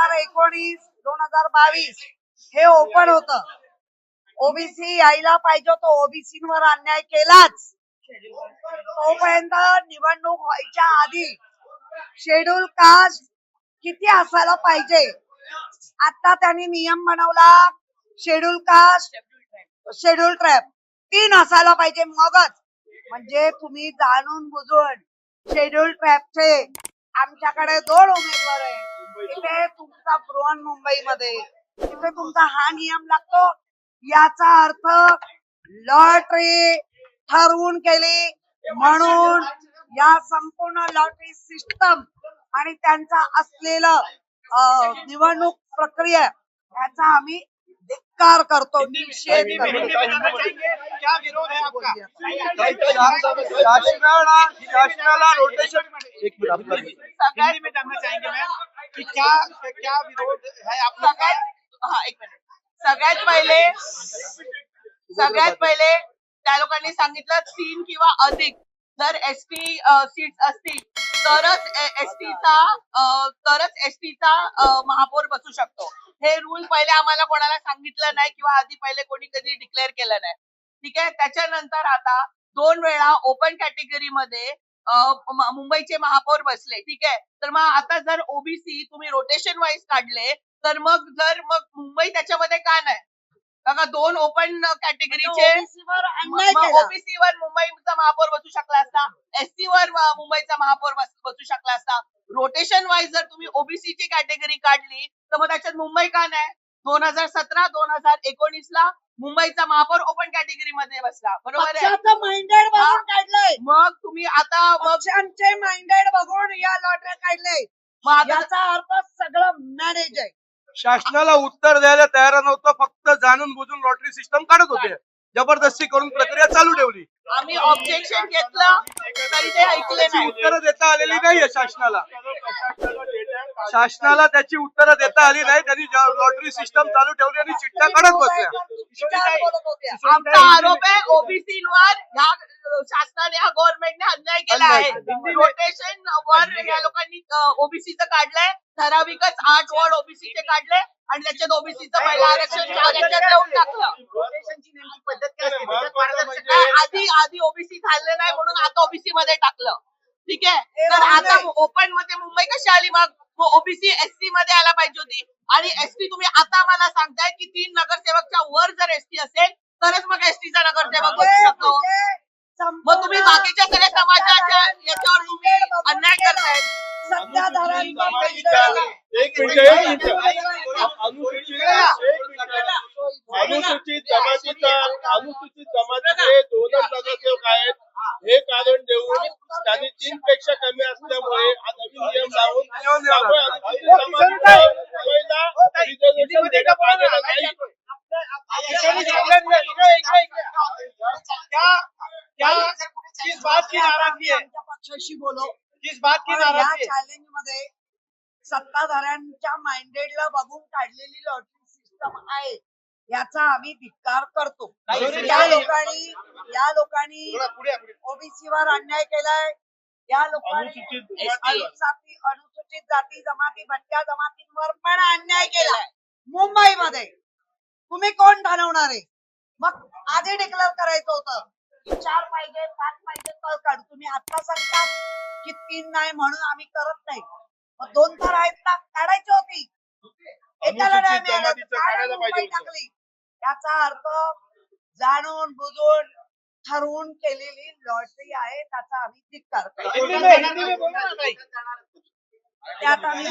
2019 2022 हे ओपन होत. ओबीसी यायला पाहिजे तो ओबीसी वर अन्याय केलाच. तोपर्यंत निवडणूक व्हायच्या आधी शेड्यूल कास्ट किती असायला पाहिजे आता त्यांनी नियम बनवला. शेड्यूल कास्ट शेड्यूल ट्राईब 3 असायला पाहिजे मगच. म्हणजे तुम्ही जाणून बुजून शेड्यूल ट्राईबचे आमच्याकडे 2 उमेदवार आहेत. इथे तुमचा बृहन्मुंबईमध्ये इथे तुमचा हा नियम लागतो. याचा अर्थ लॉटरी ठरवून केली म्हणून या संपूर्ण लॉटरी सिस्टम आणि त्यांचा असलेलं निवडणूक प्रक्रिया याचा आम्ही धिक्कार करतो, निषेध करतो. क्या विरोध है आपका? शासनाला रोटेशन हिंदी में जानना चाहेंगे मैम कि क्या विरोध है आपका? हाँ, एक मिनिट. सगळ्यात पहिले त्या लोकांनी सांगितलं 3 किंवा अधिक जर एसटी सीट्स असतील तरच एसटीचा महापौर बसू शकतो. हे रूल पहिले आम्हाला कोणाला सांगितलं नाही किंवा आधी पहिले कोणी कधी डिक्लेअर केलं नाही. ठीक आहे. त्याच्यानंतर आता 2 वेळा ओपन कॅटेगरी मध्ये मुंबईचे महापौर बसले. ठीक आहे. तर मग आता जर ओबीसी तुम्ही रोटेशन वाईज काढले तर मग मुंबई त्याच्यामध्ये का नाही? बघा 2 ओपन कॅटेगरीचे ओबीसी वर मुंबईचा महापौर बसू शकला असता, एसटी वर मुंबईचा महापौर बसू शकला असता. रोटेशन वाईज जर तुम्ही ओबीसी ची कॅटेगरी काढली तर मग त्याच्यात मुंबई का नाही? 2017 2019 ला मुंबईचा महापौर ओपन कॅटेगरी मध्ये बसला. बरोबर आहे. माइंडेड बघून काढलंय. मग तुम्ही आता पक्षांचे माइंडेड बघून या लॉटऱ्या काढले. याचा अर्थ सगळं मॅनेज आहे. शासनाला उत्तर द्यायला तयार नव्हतं. फक्त जाणून बुजून लॉटरी सिस्टम काढत होते. जबरदस्ती करून प्रक्रिया चालू ठेवली. आम्ही ऑब्जेक्शन घेतलं तरी ते ऐकले नाही. उत्तर देता आलेली नाहीये शासनाला. शासनाला त्याची उत्तरं देता आली नाही. त्यांनी लॉटरी सिस्टम चालू ठेवली आणि चिठ्ठ्या काढत बसल्या. आमचा आरोप आहे ओबीसी वर ह्या शासनाने ह्या गव्हर्नमेंटने अन्याय केला आहे. रोटेशन वर या लोकांनी ओबीसीचं काढलंय. ठराविकच 8 वॉर्ड ओबीसीचे काढले आणि त्याच्यात ओबीसीचं पहिलं आरक्षण देऊन टाकलं. आधी ओबीसी झालं नाही म्हणून आता ओबीसी मध्ये टाकलं. ठीक आहे. तर आता ओपन मध्ये मुंबई कशी आली? मग ओबीसी एसटी मध्ये आला पाहिजे होती. आणि एसटी तुम्ही आता मला सांगताय की 3 नगरसेवकच्या वर जर एसटी असेल तरच मग एसटीचा नगरसेवक बसू शकतो. मग तुम्ही बाकीच्या सगळ्या समाजाच्या याच्यावर तुम्ही अन्याय करताय. अनुसूचित जमातीचे 2 नगरसेवक आहेत हे कारण देऊन त्यांनी 3 पेक्षा कमी असल्यामुळे हा नवीन नियम लावून रिझर्वेशन देण्यात आलेलं नाही. किस बात की नाराजगी है? पक्षाशी बोलो. किस बात की नाराजगी है? चॅलेंज मध्ये सत्ताधाऱ्यांच्या माइंडेडला बघून काढलेली लॉटरी सिस्टम आहे याचा आम्ही धिक्कार करतो. या लोकांनी ओबीसी वर अन्याय केलाय. या लोकांनी अनुसूचित जाती जमाती भटक्या जमातींवर पण अन्याय केलाय. मुंबईमध्ये तुम्ही कोण ठरवणार आहे? मग आधी डिक्लेअर करायचं होतं 4 पाहिजे 5 पाहिजे तर काढू. तुम्ही आता सांगता की 3 नाही म्हणून आम्ही करत नाही. 2 तर आहेत ना, काढायची होती. एकाला नाही मिळालं टाकली. याचा अर्थ जाणून बुजून ठरवून केलेली लॉटरी आहे. त्याचा आम्ही धिक्कार करतो. हिंदी में बोलना नहीं. त्यात आम्ही